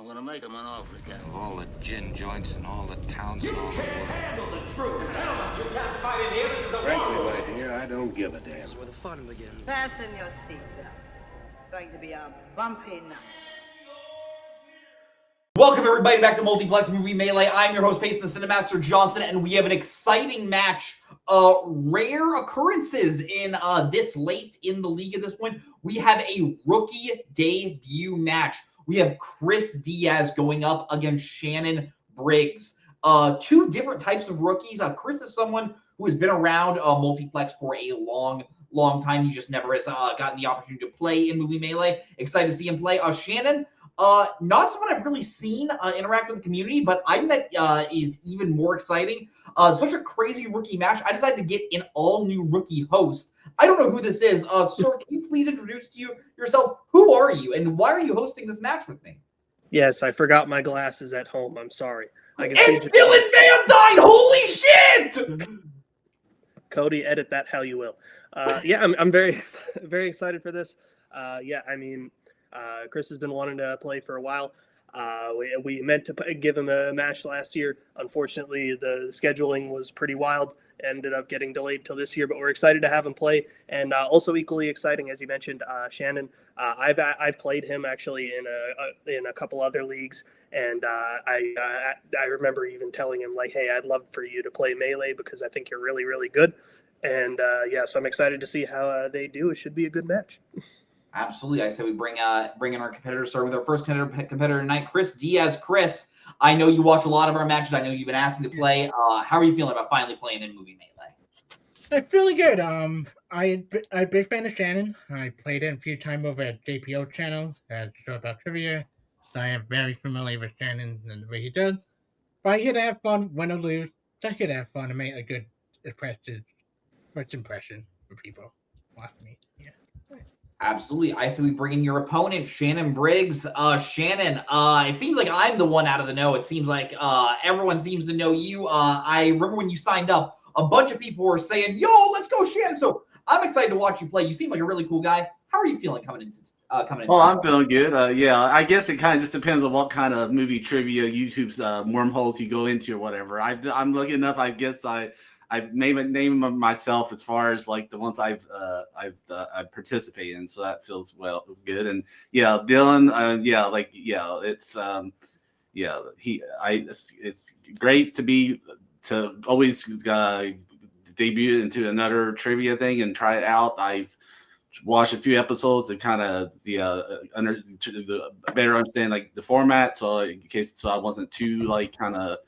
gonna make him an offer again. Of all the gin joints and all the towns and all the can't world. handle the truth. Gentlemen, you can't fight in here. This is the Frankly, war my dear, I don't give a damn. This is where the fun begins. Fasten your seatbelts. It's going to be a bumpy night. Welcome, everybody, back to Multiplex Movie Melee. I'm your host, Payson the Cinemaster Johnson, and we have an exciting match. Rare occurrences in this late in the league at this point. We have a rookie debut match. We have Chris Diaz going up against Shannon Briggs. Two different types of rookies. Chris is someone who has been around Multiplex for a long time. He just never has gotten the opportunity to play in Movie Melee. Excited to see him play. Shannon, not someone I've really seen interact with the community, but I think that is even more exciting. Such a crazy rookie match. I decided to get an all-new rookie host. I don't know who this is. Sir, can you please introduce yourself? Who are you, and why are you hosting this match with me? Yes, I forgot my glasses at home. I'm sorry. It's Dylan Van Dyne! Holy shit! Cody, edit that how you will. Yeah, I'm very, very excited for this. Chris has been wanting to play for a while. We meant to give him a match last year. Unfortunately, the scheduling was pretty wild. Ended up getting delayed till this year, but we're excited to have him play. And also equally exciting, as you mentioned, Shannon. I've played him actually in a couple other leagues, and I remember even telling him like, "Hey, I'd love for you to play Melee because I think you're really, really good." And so I'm excited to see how they do. It should be a good match. Absolutely. I said we bring in our competitors. Start with our first competitor tonight, Chris Diaz. Chris, I know you watch a lot of our matches. I know you've been asking to play. How are you feeling about finally playing in Movie Melee? I'm feeling good. I'm a big fan of Shannon. I played it a few times over at JPO channel. That show about trivia. So I am very familiar with Shannon and the way he does. But I here to have fun, win or lose. Just here to have fun and make a good first impression for people watching me. Yeah. Absolutely. I say we bring in your opponent, Shannon Briggs. Shannon, it seems like I'm the one out of the know. It seems like everyone seems to know you. I remember when you signed up, a bunch of people were saying, "Yo, let's go, Shannon." So I'm excited to watch you play. You seem like a really cool guy. How are you feeling coming into? Well, I'm feeling good. Yeah, I guess it kind of just depends on what kind of movie trivia, YouTube's wormholes you go into or whatever. I'm lucky enough. I guess I've made a name of myself as far as like the ones I've participated in, so that feels good. And yeah, Dylan, it's great to always debut into another trivia thing and try it out. I've watched a few episodes and kind of better understand like the format, so in case I wasn't too like kind of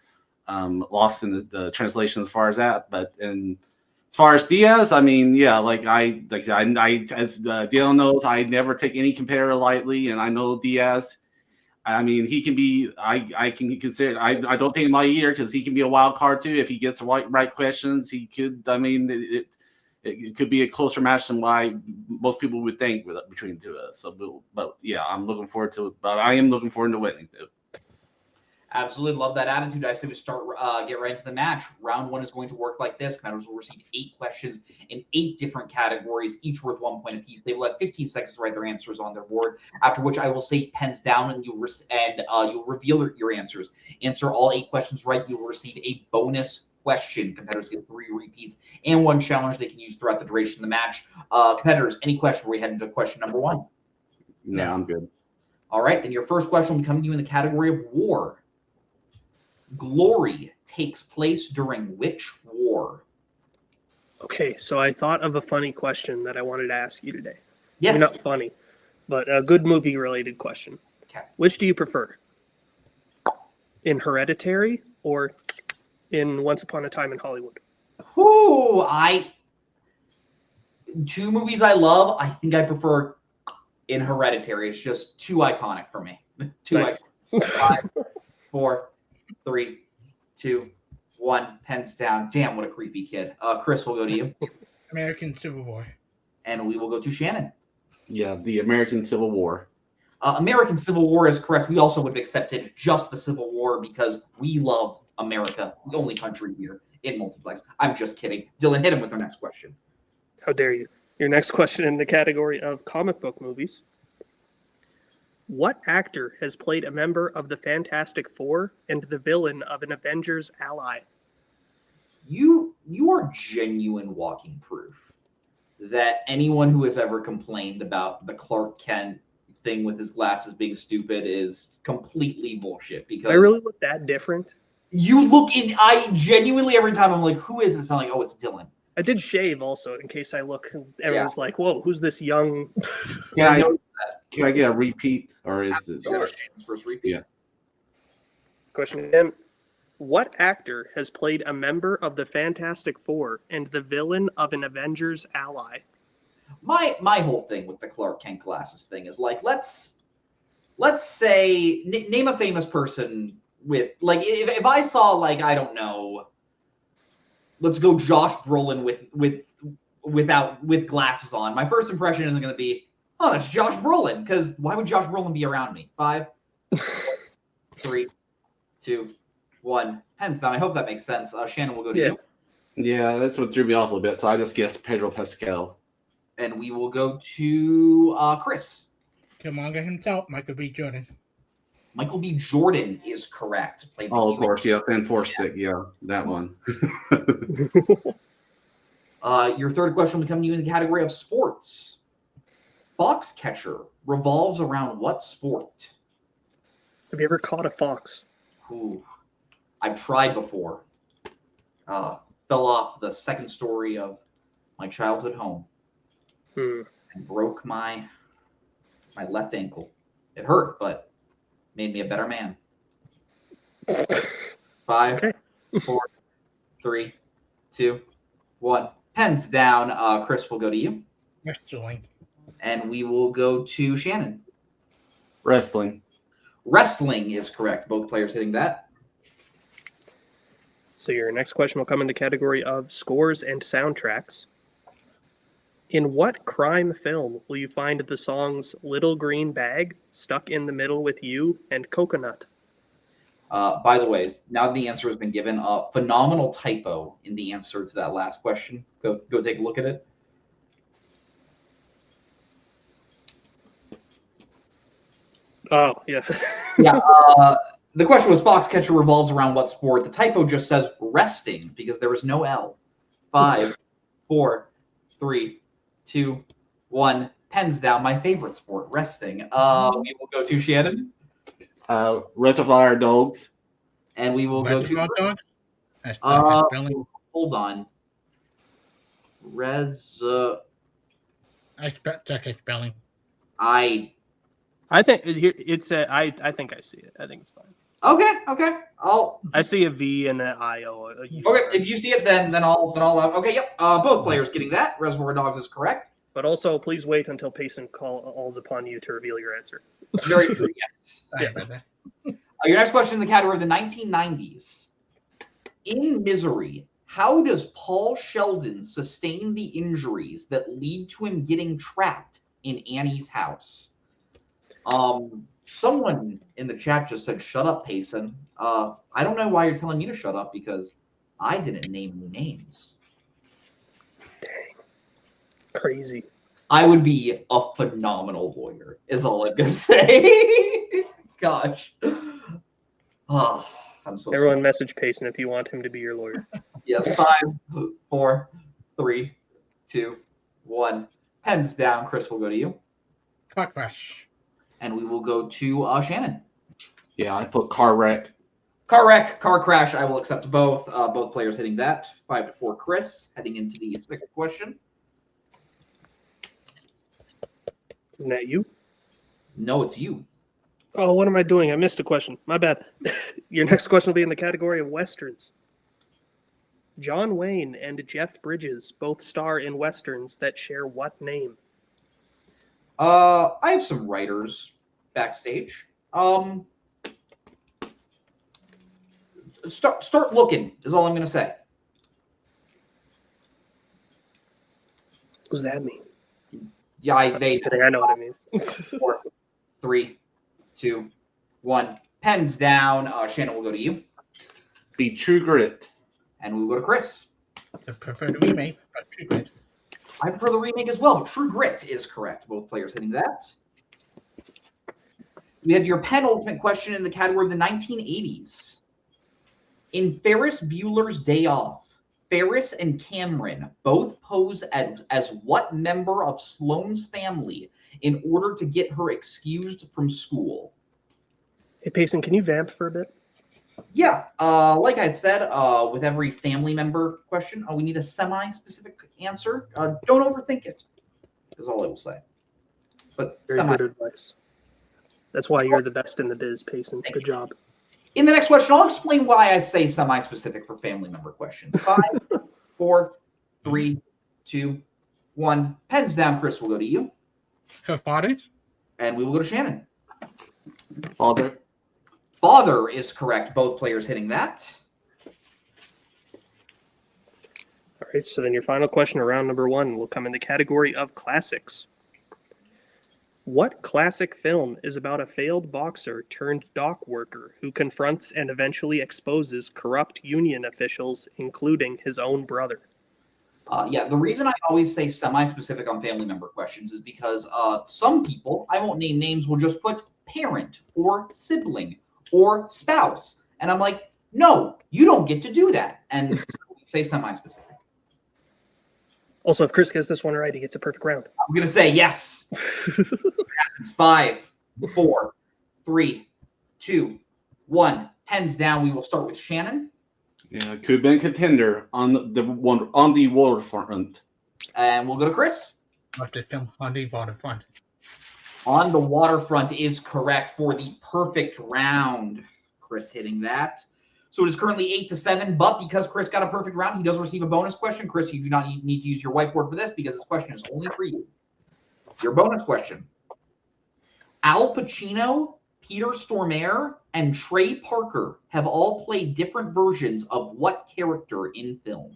lost in the translation as far as that. But and as far as Diaz, I mean, yeah, as Dylan knows, I never take any competitor lightly, and I know Diaz. I mean, he can be. I can consider. I don't take him my year because he can be a wild card too. If he gets the right questions, he could. I mean, it could be a closer match than why most people would think between the two of us. So, but yeah, I'm looking forward to it. But I am looking forward to winning too. Absolutely love that attitude. I say we get right into the match. Round one is going to work like this. Competitors will receive 8 questions in 8 different categories, each worth 1 point apiece. They will have 15 seconds to write their answers on their board. After which I will say pens down, and you'll reveal your answers. Answer all 8 questions right, you will receive a bonus question. Competitors get 3 repeats and 1 challenge they can use throughout the duration of the match. Competitors, any question? We head into question number 1. Yeah, I'm good. All right, then your first question will be coming to you in the category of war. Glory takes place during which war? Okay, so I thought of a funny question that I wanted to ask you today. Yes. Maybe not funny, but a good movie-related question. Okay. Which do you prefer? In Hereditary or in Once Upon a Time in Hollywood? Ooh, 2 movies I love. I think I prefer in Hereditary. It's just too iconic for me. Nice. 5, 4, 3, 2, 1. Pens down. Damn, what a creepy kid. Chris, we'll go to you. American Civil War. And we will go to Shannon. Yeah, the American Civil War. American Civil War is correct. We also would have accepted just the Civil War because we love America, the only country here in Multiplex. I'm just kidding. Dylan, hit him with our next question. How dare you? Your next question in the category of comic book movies. What actor has played a member of the Fantastic Four and the villain of an Avengers ally? You are genuine walking proof that anyone who has ever complained about the Clark Kent thing with his glasses being stupid is completely bullshit. Because I really look that different. you look in. I genuinely every time I'm like, who is this? I'm like, oh, it's Dylan. I did shave also in case I look. Everyone's like, "Whoa, who's this young?" Can I get a repeat, or is it? First repeat. Yeah. Question again. What actor has played a member of the Fantastic Four and the villain of an Avengers ally? My whole thing with the Clark Kent glasses thing is like, let's say name a famous person with like if I saw like I don't know, let's go Josh Brolin with glasses on. My first impression isn't going to be, oh, that's Josh Brolin, because why would Josh Brolin be around me? 5, 3, 2, 1. Hands down. I hope that makes sense. Shannon will go to you. Yeah, that's what threw me off a little bit. So I just guessed Pedro Pascal. And we will go to Chris. Killmonger himself, Michael B. Jordan. Michael B. Jordan is correct. Of course, yeah, Fan Four Stick, yeah, that one. Your third question will come to you in the category of sports. Foxcatcher revolves around what sport? Have you ever caught a fox? Ooh, I've tried before. Fell off the second story of my childhood home and broke my left ankle. It hurt, but made me a better man. 5, 4, 3, 2, 1. Pens down. Chris will go to you. Wrestling. And we will go to Shannon. Wrestling. Wrestling is correct. Both players hitting that. So your next question will come in the category of scores and soundtracks. In what crime film will you find the songs Little Green Bag, Stuck in the Middle with You, and Coconut? By the way, now the answer has been given, a phenomenal typo in the answer to that last question. Go take a look at it. Oh, yeah. Yeah. The question was Foxcatcher revolves around what sport? The typo just says resting because there was no L. 5, 4, 3, 2, 1. Pens down. My favorite sport, resting. We will go to Shannon. Reservoir Dogs. And we will go to Dog? hold on. I check his spelling. I think it's I think I see it. I think it's fine. Okay. I see a V and an I-O. Okay, if you see it, then I'll okay, yep. Both players getting that. Reservoir Dogs is correct. But also, please wait until Payson calls upon you to reveal your answer. Very true, yes. Yeah. Your next question in the category of the 1990s. In Misery, how does Paul Sheldon sustain the injuries that lead to him getting trapped in Annie's house? Someone in the chat just said, shut up, Payson. I don't know why you're telling me to shut up because I didn't name any names. Dang. Crazy. I would be a phenomenal lawyer, is all I'm going to say. Gosh. Oh, I'm so Everyone sorry. message Payson if you want him to be your lawyer. Yes, 5, 4, 3, 2, 1. Pens down. Chris will go to you. Car crash. And we will go to Shannon. Yeah, I put car wreck. Car wreck, car crash. I will accept both. Both players hitting that. 5-4, Chris. Heading into the sixth question. Isn't that you? No, it's you. Oh, what am I doing? I missed a question. My bad. Your next question will be in the category of Westerns. John Wayne and Jeff Bridges both star in Westerns that share what name? I have some writers backstage. Start looking is all I'm going to say. What does that mean? Yeah, I know what it means. 4, 3, 2, 1. Pens down. Shannon will go to you. Be True Grit. And we will go to Chris. I prefer the remake, but True Grit. I prefer the remake as well, but True Grit is correct. Both players hitting that. We had your penultimate question in the category of the 1980s. In Ferris Bueller's Day Off, Ferris and Cameron both pose as what member of Sloane's family in order to get her excused from school? Hey, Payson, can you vamp for a bit? Yeah, like I said, with every family member question, we need a semi-specific answer. Don't overthink it, is all I will say. But Very good advice. That's why you're the best in the biz, Payson. Good job. In the next question, I'll explain why I say semi-specific for family member questions. 5, 4, 3, 2, 1. Pens down, Chris. We'll go to you. Her father? And we will go to Shannon. Father. Father is correct. Both players hitting that. All right, so then your final question, round number 1, will come in the category of classics. What classic film is about a failed boxer turned dock worker who confronts and eventually exposes corrupt union officials, including his own brother? Yeah, the reason I always say semi-specific on family member questions is because some people, I won't name names, will just put parent or sibling or spouse. And I'm like, no, you don't get to do that. And so we say semi-specific. Also, if Chris gets this one right, he gets a perfect round. I'm going to say yes. 5, 4, 3, 2, 1. Pens down. We will start with Shannon. Yeah, could have been contender on the waterfront. And we'll go to Chris. Of the film On the Waterfront. On the Waterfront is correct for the perfect round. Chris hitting that. So it is currently 8-7, but because Chris got a perfect round, he does receive a bonus question. Chris, you do not need to use your whiteboard for this because this question is only for you. Your bonus question. Al Pacino, Peter Stormare, and Trey Parker have all played different versions of what character in film?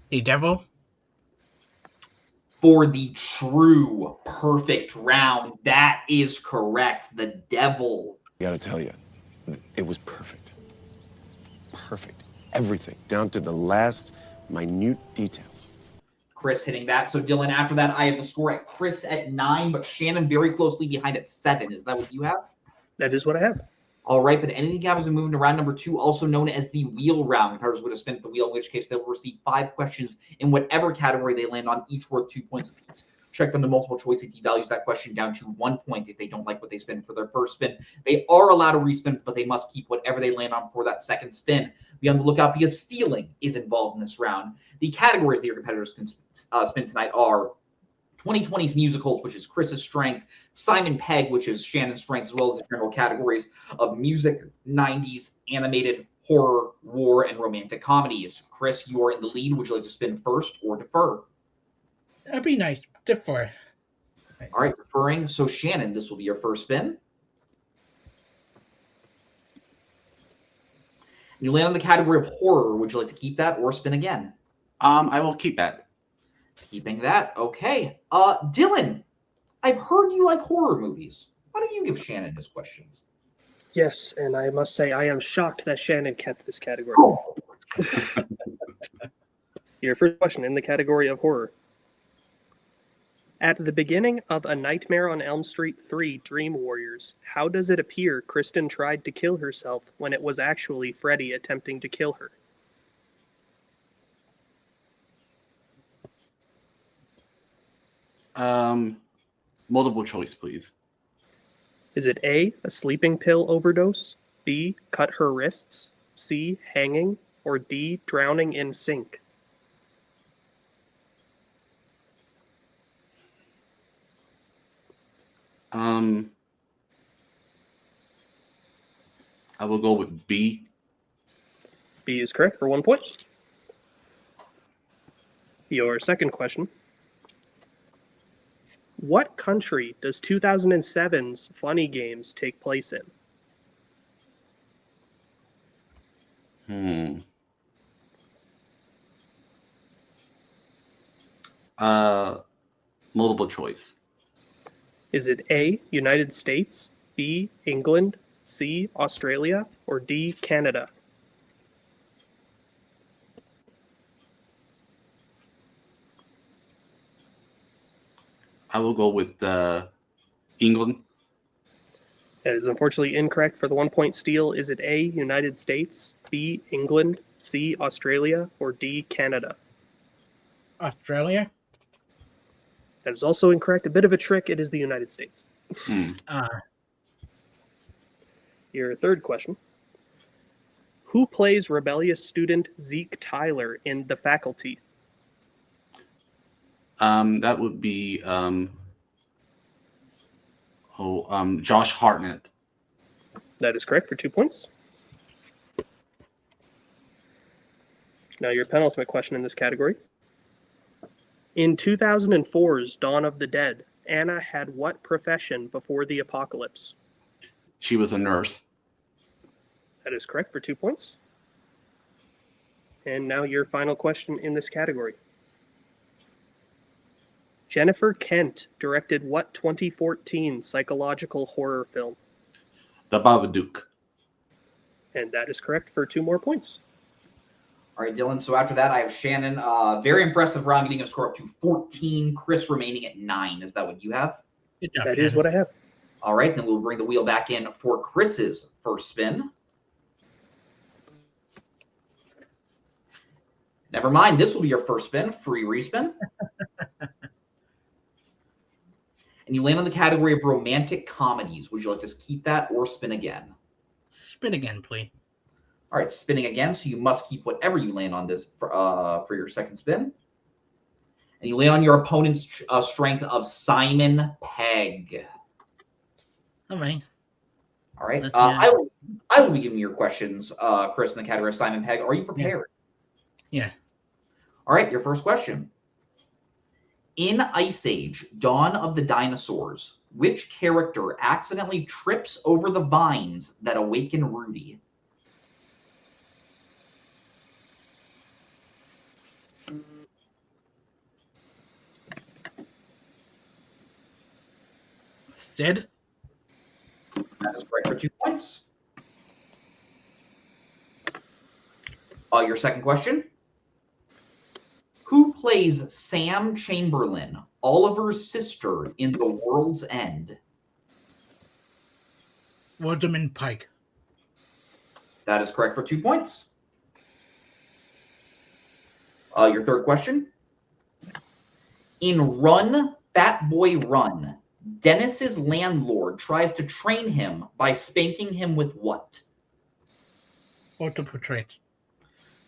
The Devil? For the true perfect round, that is correct. The Devil. I gotta tell you, it was perfect. Perfect. Everything, down to the last minute details. Chris hitting that. So, Dylan, after that, I have the score at Chris at 9, but Shannon very closely behind at 7. Is that what you have? That is what I have. All right, but anything happens, we move into round number 2, also known as the wheel round. Competitors would have spent the wheel, in which case they will receive 5 questions in whatever category they land on, each worth 2 points apiece. Check them to multiple choice if he values that question down to 1 point if they don't like what they spin for their first spin. They are allowed to respin, but they must keep whatever they land on for that second spin. Be on the lookout because stealing is involved in this round. The categories that your competitors can spin tonight are 2020s musicals, which is Chris's strength, Simon Pegg, which is Shannon's strength, as well as the general categories of music, 90s, animated, horror, war, and romantic comedies. Chris, you are in the lead. Would you like to spin first or defer? That'd be nice. Defer. All right, deferring. So, Shannon, this will be your first spin. You land on the category of horror. Would you like to keep that or spin again? I will keep that. Keeping that. Okay. Dylan, I've heard you like horror movies. Why don't you give Shannon his questions? Yes, and I must say I am shocked that Shannon kept this category. Oh. Your first question in the category of horror. At the beginning of A Nightmare on Elm Street 3 Dream Warriors, how does it appear Kristen tried to kill herself when it was actually Freddy attempting to kill her? Multiple choice, please. Is it A, a sleeping pill overdose, B, cut her wrists, C, hanging, or D, drowning in sink? I will go with B. B is correct for 1 point. Your second question. What country does 2007's Funny Games take place in? Multiple choice. Is it A, United States, B, England, C, Australia, or D, Canada? I will go with England. That is unfortunately incorrect for the 1 point steal. Is it A, United States, B, England, C, Australia, or D, Canada? Australia. That is also incorrect. A bit of a trick. It is the United States. Your third question. Who plays rebellious student Zeke Tyler in The Faculty? That would be Josh Hartnett. That is correct for 2 points. Now your penultimate question in this category. In 2004's Dawn of the Dead, Anna had what profession before the apocalypse? She was a nurse. That is correct for 2 points. And now your final question in this category. Jennifer Kent directed what 2014 psychological horror film? The Babadook. And that is correct for 2 more points. All right, Dylan. So after that, I have Shannon. Very impressive round, getting a score up to 14. Chris remaining at 9. Is that what you have? Good job, That is what I have. All right, then we'll bring the wheel back in for Chris's first spin. Never mind. This will be your first spin. Free respin. And you land on the category of romantic comedies. Would you like to keep that or spin again? Spin again, please. All right, spinning again. So you must keep whatever you land on this for your second spin. And you land on your opponent's strength of Simon Pegg. All right. All right. Let's I will be giving you your questions, Chris, in the category of Simon Pegg. Are you prepared? Yeah. All right, your first question. In Ice Age, Dawn of the Dinosaurs, which character accidentally trips over the vines that awaken Rudy? Sid? That is correct for 2 points. Your second question. Who plays Sam Chamberlain, Oliver's sister in The World's End? Rosamund Pike. That is correct for 2 points. Your third question. In Run, Fat Boy Run, Dennis's landlord tries to train him by spanking him with what? Multiple traits.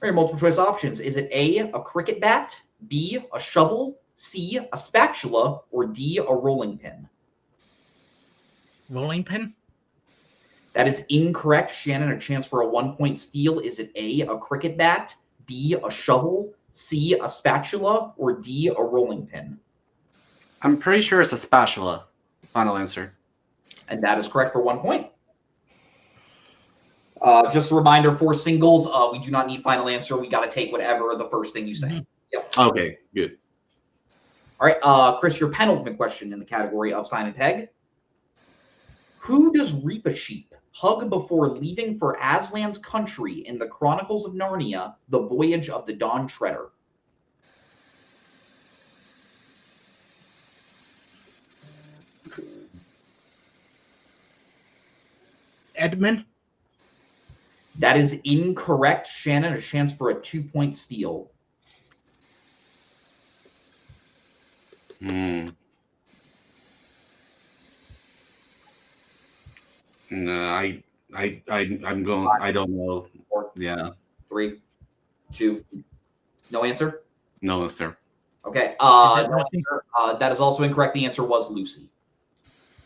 All right, multiple choice options. Is it A, a cricket bat, B, a shovel, C, a spatula, or D, a rolling pin? Rolling pin? That is incorrect. Shannon, a chance for a 1 point steal. Is it A, a cricket bat, B, a shovel, C, a spatula, or D, a rolling pin? I'm pretty sure it's a spatula. Final answer. And that is correct for 1 point. Just a reminder for singles, we do not need final answer. We got to take whatever the first thing you say. Mm-hmm. Yep. Okay, good. All right, Chris, your penultimate question in the category of Simon Pegg. Who does Reaper Sheep hug before leaving for Aslan's country in the Chronicles of Narnia, The Voyage of the Dawn Treader? Edmund? That is incorrect. Shannon, a chance for a 2 point steal. No, I'm going. I don't know. 4, Yeah. 3, 2. No answer? No, sir. Okay. that No Lucy? answer. That is also incorrect. The answer was Lucy.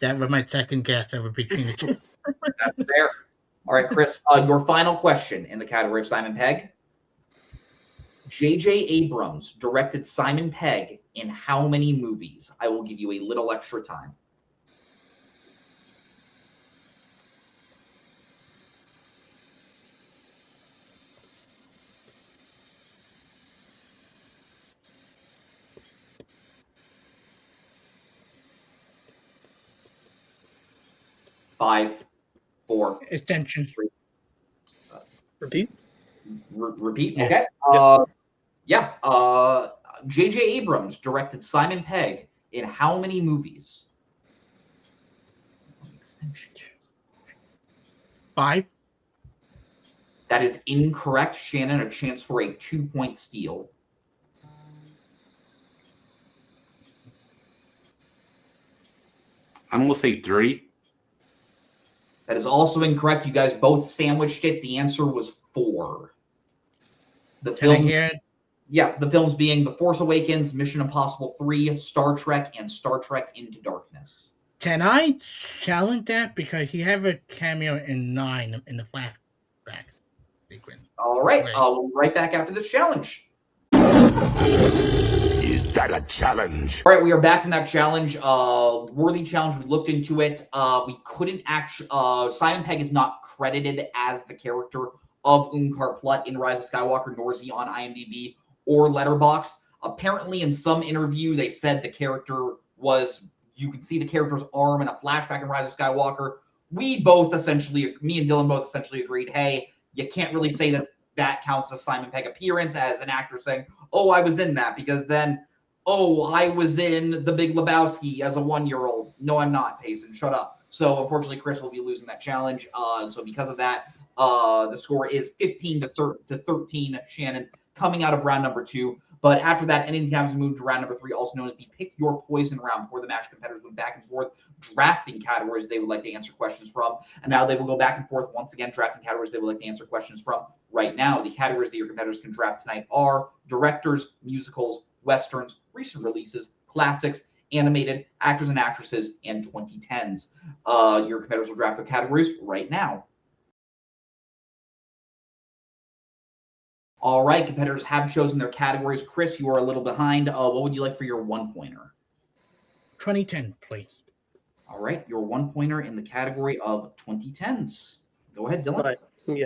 That was my second guess ever between the two. That's fair. All right, Chris, your final question in the category of Simon Pegg. J.J. Abrams directed Simon Pegg in how many movies? I will give you a little extra time. Five, 4. Extension. Repeat? Repeat? Yeah. Okay. J.J. Abrams directed Simon Pegg in how many movies? 5. That is incorrect. Shannon, a chance for a 2-point steal. I'm gonna say 3. That is also incorrect. You guys both sandwiched it. The answer was 4. The Can I film, hear it? yeah, the films being The Force Awakens, Mission Impossible 3, Star Trek, and Star Trek Into Darkness. Can I challenge that? Because he have a cameo in 9 in the flashback sequence. All right, Right. we'll be right back after this challenge. Is that a challenge? All right, we are back from that challenge. Worthy challenge. We looked into it. We couldn't actually. Simon Pegg is not credited as the character of Unkar Plutt in Rise of Skywalker, nor is he on IMDb or Letterboxd. Apparently, in some interview, they said the character was. You can see the character's arm in a flashback in Rise of Skywalker. Me and Dylan both essentially agreed. Hey, you can't really say that counts as Simon Pegg appearance as an actor saying, "Oh, I was in that," because then. Oh, I was in The Big Lebowski as a 1-year-old. No, I'm not, Payson. Shut up. So, unfortunately, Chris will be losing that challenge. So, because of that, the score is 15 to 13, Shannon, coming out of round number 2. But after that, anything happens to move to round number 3, also known as the Pick Your Poison round, where the match competitors went back and forth, drafting categories they would like to answer questions from. And now they will go back and forth once again, drafting categories they would like to answer questions from. Right now, the categories that your competitors can draft tonight are directors, musicals, westerns, recent releases, classics, animated, actors and actresses, and 2010s. Your competitors will draft their categories right now. All right, competitors have chosen their categories. Chris, you are a little behind. What would you like for your 1-pointer? 2010, please. All right, your 1-pointer in the category of 2010s. Go ahead, Dylan.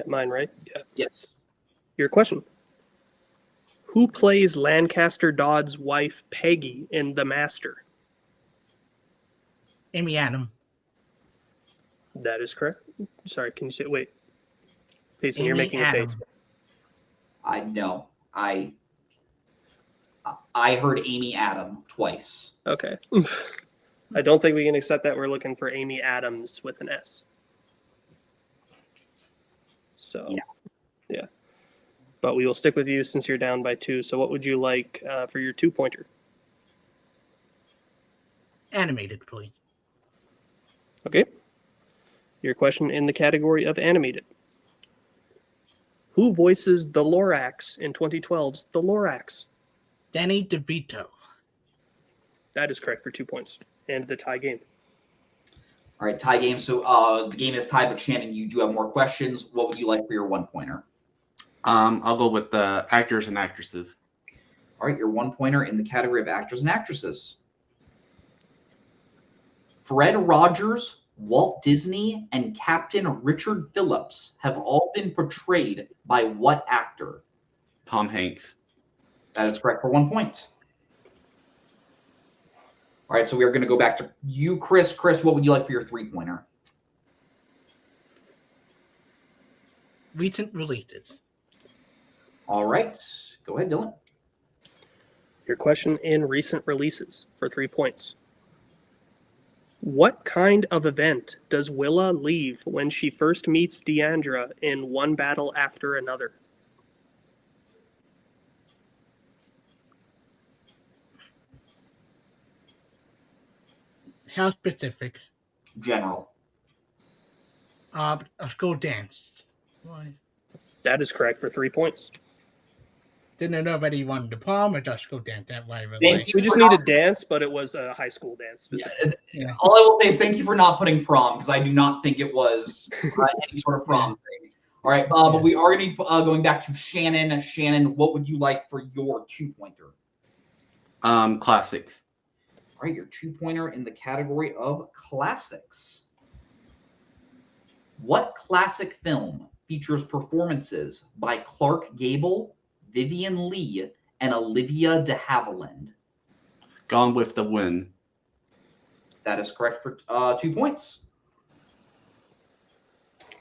Mine, right? Yeah. Yes. Your question. Who plays Lancaster Dodd's wife, Peggy, in The Master? Amy Adams. That is correct. Sorry, can you say, wait. Payson, Amy you're making Adams. a face. I know. I heard Amy Adam twice. Okay. I don't think we can accept that. We're looking for Amy Adams with an S. So, yeah. But we will stick with you since you're down by 2. So what would you like for your 2-pointer? Animated, please. Okay. Your question in the category of animated. Who voices the Lorax in 2012's The Lorax? Danny DeVito. That is correct for 2 points. And the tie game. All right, tie game. So the game is tied, but Shannon, you do have more questions. What would you like for your 1-pointer? I'll go with the actors and actresses. All right, your 1-pointer in the category of actors and actresses. Fred Rogers, Walt Disney, and Captain Richard Phillips have all been portrayed by what actor? Tom Hanks. That is correct for 1 point. All right, so we are going to go back to you, Chris. Chris, what would you like for your 3-pointer? Recent releases. All right, go ahead, Dylan. Your question in recent releases for 3 points. What kind of event does Willa leave when she first meets Deandra in One Battle After Another? How specific? General. A school dance. Why? That is correct for 3 points. Didn't know whether you wanted the prom or just school dance. That way, Thank you. We just need a dance, but it was a high school dance specifically. Yeah. All I will say is thank you for not putting prom, because I do not think it was any sort of prom thing. All right, but we are going to be going back to Shannon. Shannon, what would you like for your 2-pointer? Classics. All right, your 2-pointer in the category of classics. What classic film features performances by Clark Gable, Vivian Leigh, and Olivia de Havilland? Gone with the Wind. That is correct for 2 points.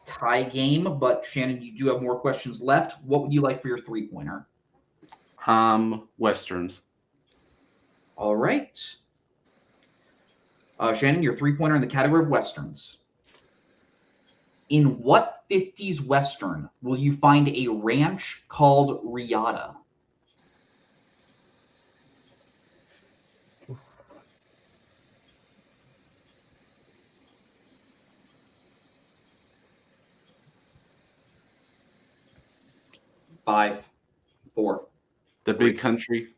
Tie game, but Shannon, you do have more questions left. What would you like for your 3-pointer? Westerns. All right. Shannon, your 3-pointer in the category of Westerns. In what 50s Western will you find a ranch called Riata? Five, four. The Big Country.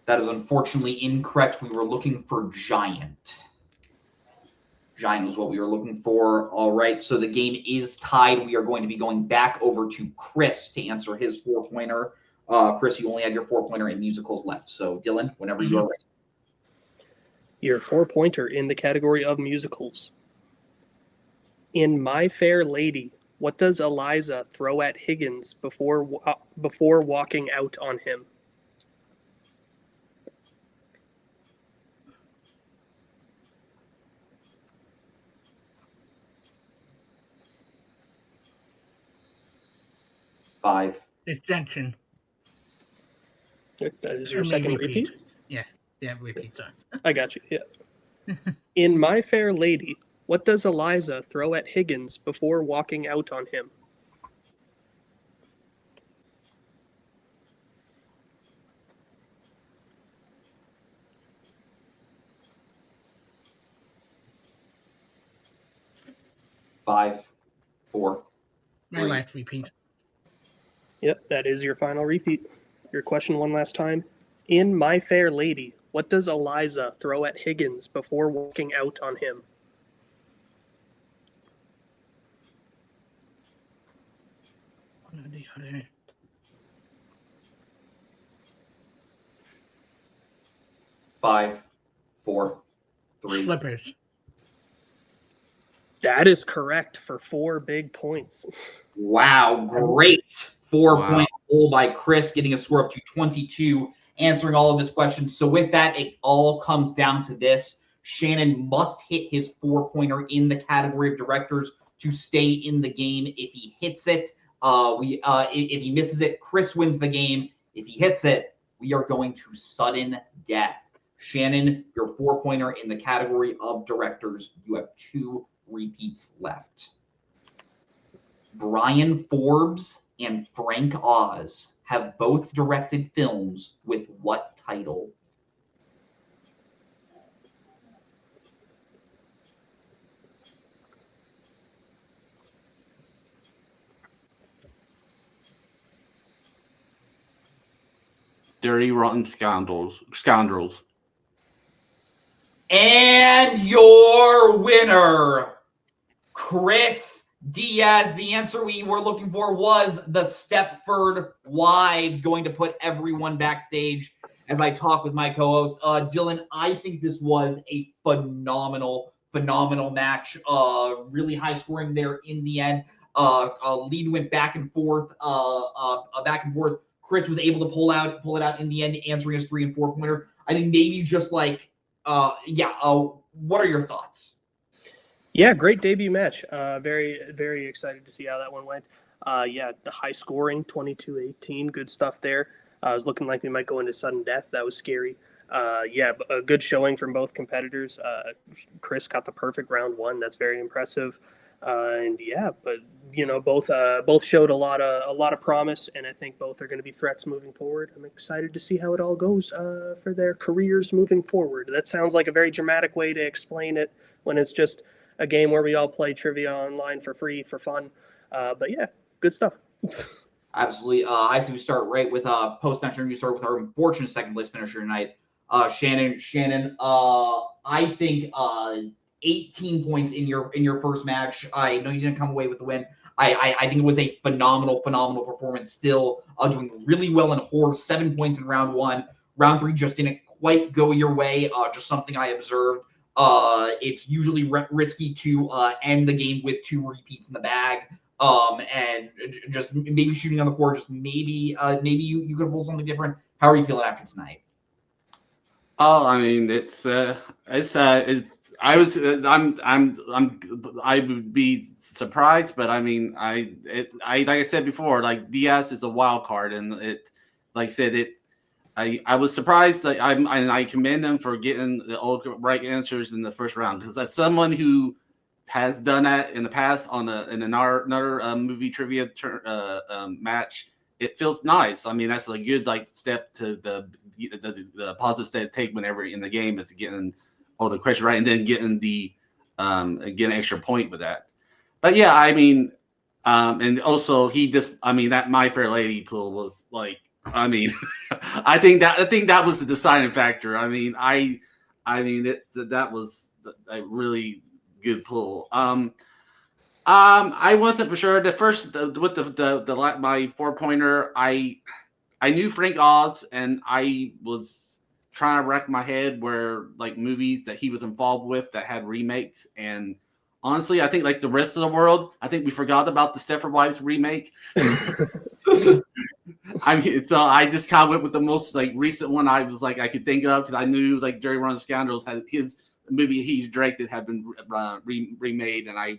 That is unfortunately incorrect. We were looking for Giant. Giant was what we were looking for. All right, so the game is tied. We are going to be going back over to Chris to answer his 4-pointer. Chris, you only have your 4-pointer in musicals left. So, Dylan, whenever you are ready. Your 4-pointer in the category of musicals. In My Fair Lady, what does Eliza throw at Higgins before walking out on him? Five. Extension. That is your second repeat? Yeah, repeat that. I got you, yeah. In My Fair Lady, what does Eliza throw at Higgins before walking out on him? Five, four. My last repeat. Yep, that is your final repeat. Your question one last time. In My Fair Lady, what does Eliza throw at Higgins before walking out on him? What are the other? Five, four, three. Slippers. That is correct for 4 big points. Wow, great 4-point Wow. goal by Chris, getting a score up to 22, answering all of his questions. So with that, it all comes down to this. Shannon must hit his 4-pointer in the category of directors to stay in the game. If he hits it, if he misses it, Chris wins the game. If he hits it, we are going to sudden death. Shannon, your 4-pointer in the category of directors. You have 2 repeats left. Brian Forbes and Frank Oz have both directed films with what title? Dirty Rotten Scoundrels. And your winner, Chris Diaz. The answer we were looking for was the Stepford Wives, going to put everyone backstage as I talk with my co-host. Dylan, I think this was a phenomenal match. Really high scoring there in the end. Lead went back and forth. Chris was able to pull it out in the end, answering his 3 and 4-pointer. I think maybe just like, what are your thoughts? Yeah, great debut match. Very, very excited to see how that one went. High scoring, 22-18. Good stuff there. It was looking like we might go into sudden death. That was scary. A good showing from both competitors. Chris got the perfect round 1. That's very impressive. Both showed a lot of promise, and I think both are going to be threats moving forward. I'm excited to see how it all goes for their careers moving forward. That sounds like a very dramatic way to explain it when it's just a game where we all play trivia online for free for fun. Good stuff. Absolutely. I see we start right with post-match interview. Start with our unfortunate second place finisher tonight, Shannon. I think 18 points in your first match. I know you didn't come away with the win. I think it was a phenomenal performance. Still doing really well in horse. 7 points in round 1. Round 3 just didn't quite go your way. Just something I observed. It's usually risky to end the game with 2 repeats in the bag. And just maybe shooting on the floor. Just maybe you could pull something different. How are you feeling after tonight? Oh, I mean, I would be surprised, but I mean, like I said before, like Diaz is a wild card, and like I said, I was surprised that I commend them for getting the old right answers in the first round, because as someone who has done that in the past in another movie trivia match, it feels nice. I mean, that's a good step to the positive step to take whenever in the game is getting all the questions right, and then getting get an extra point with that. But yeah, I mean, and also that My Fair Lady pool was like, I mean, I think that was the deciding factor. I mean, that was a really good pull. I wasn't for sure with my 4-pointer. I knew Frank Oz, and I was trying to rack my head where movies that he was involved with that had remakes. And honestly, I think the rest of the world, I think we forgot about the Stepford Wives remake. I mean, so I just kind of went with the most recent one I could think of, because I knew Jerry Run Scoundrels had his movie he directed had been remade, and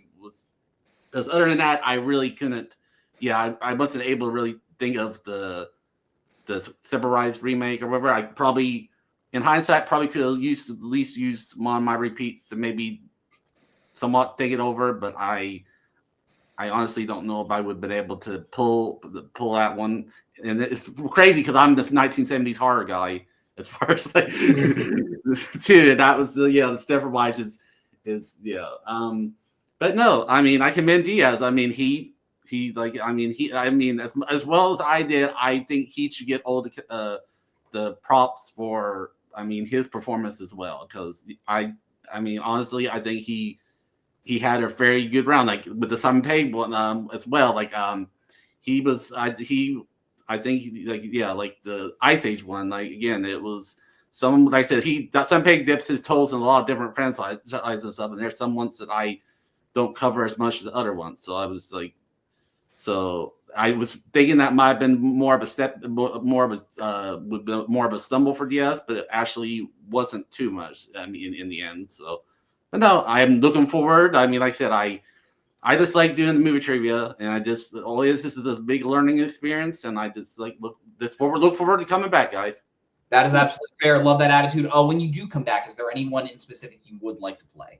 because other than that, I really couldn't. Yeah, I wasn't able to really think of the Stepford Wives remake or whatever. I probably, in hindsight, probably could have at least used one of my repeats to maybe somewhat think it over, but I honestly don't know if I would have been able to pull that one. And it's crazy because I'm this 1970s horror guy as far as too. That was the Stepford Wives is. But no, I mean, I commend Diaz. I mean, as well as I did, I think he should get all the props for his performance as well, because honestly, I think he had a very good round, with the Simon Pegg one as well. He was I think the Ice Age one. Again, it was some, like I said, Simon Pegg dips his toes in a lot of different franchises and stuff, and there's some ones that I don't cover as much as the other ones. So I was thinking that might have been more of a stumble for Diaz, but it actually wasn't too much. In the end, so. But no, I'm looking forward. I mean, like I said, I just like doing the movie trivia, and I just this is this big learning experience, and I just look forward to coming back, guys. That is absolutely fair. Love that attitude. When you do come back, is there anyone in specific you would like to play?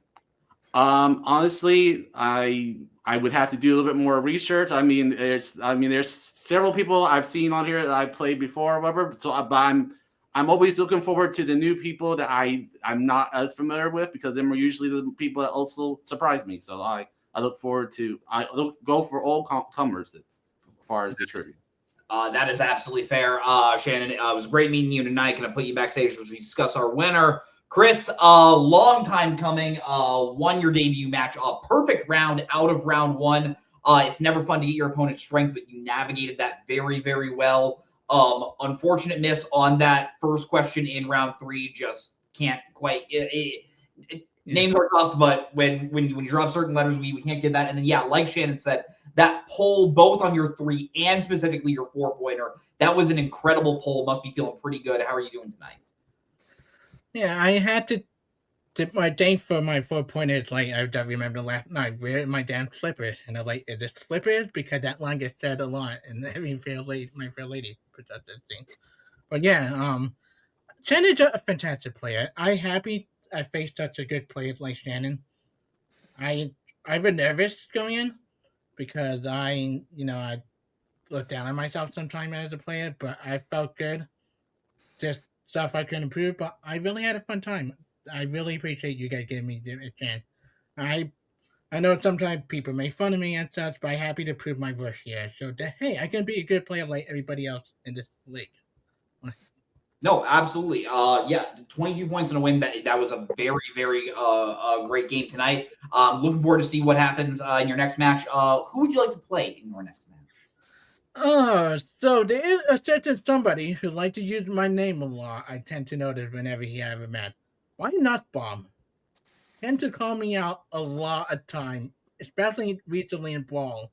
Honestly, I would have to do a little bit more research. There's several people I've seen on here that I've played before or whatever. So I'm always looking forward to the new people that I'm not as familiar with, because them are usually the people that also surprise me. So I look forward to go for all comers as far as the trivia. That is absolutely fair. Shannon, it was great meeting you tonight. Can I put you backstage as we discuss our winner? Chris, long time coming, won your debut match, a perfect round out of round one. It's never fun to get your opponent's strength, but you navigated that very, very well. Unfortunate miss on that first question in round three. Just can't quite. Names are tough, but when you drop certain letters, we can't get that. And then like Shannon said, that pull both on your 3 and specifically your 4-pointer, that was an incredible pull. Must be feeling pretty good. How are you doing tonight? Yeah, I had to tip my thanks for my 4-pointer. I don't remember last night wearing my damn slipper, and I'm is it slippers? Because that line gets said a lot, and My Fair Lady puts up this thing. But Shannon's a fantastic player. I'm happy I faced such a good player like Shannon. I was nervous going in because I look down on myself sometimes as a player, but I felt good. Just stuff I could improve, but I really had a fun time. I really appreciate you guys giving me a chance. I know sometimes people make fun of me and such, but I'm happy to prove my worth here. So hey, I can be a good player like everybody else in this league. No, absolutely. 22 points in a win. That was a very, very great game tonight. Looking forward to see what happens in your next match. Who would you like to play in your next match? So there is a certain somebody who like to use my name a lot. I tend to notice whenever he have a match. Why not Bomb? Tend to call me out a lot of time, especially recently in Brawl.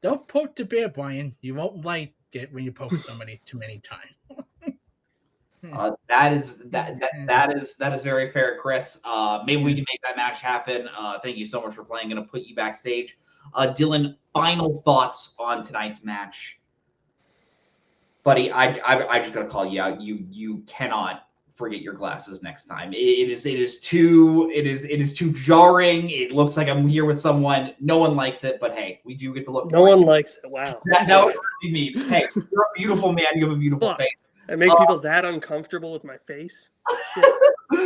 Don't poke the bear, Brian. You won't like it when you poke somebody too many times. That is very fair, Chris. Maybe we can make that match happen. Thank you so much for playing. Going to put you backstage. Dylan, final thoughts on tonight's match. buddy, I just gotta call you out. You cannot forget your glasses next time. It is too jarring. It looks like I'm here with someone. No one likes it, but hey, we do get to look. No one likes it. Wow. That was really mean. Hey, you're a beautiful man. You have a beautiful Fuck. face. I make people that uncomfortable with my face. Shit.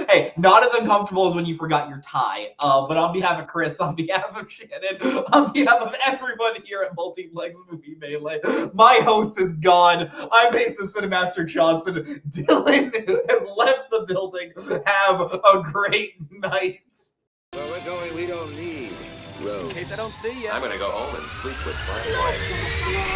Hey, not as uncomfortable as when you forgot your tie. But on behalf of Chris, on behalf of Shannon, on behalf of everyone here at Multiplex Movie Melee, my host is gone. I'm Pace the Cinemaster Johnson. Dylan has left the building. Have a great night. Where we're going, we don't need roads. In case I don't see you. I'm gonna go home and sleep with my wife.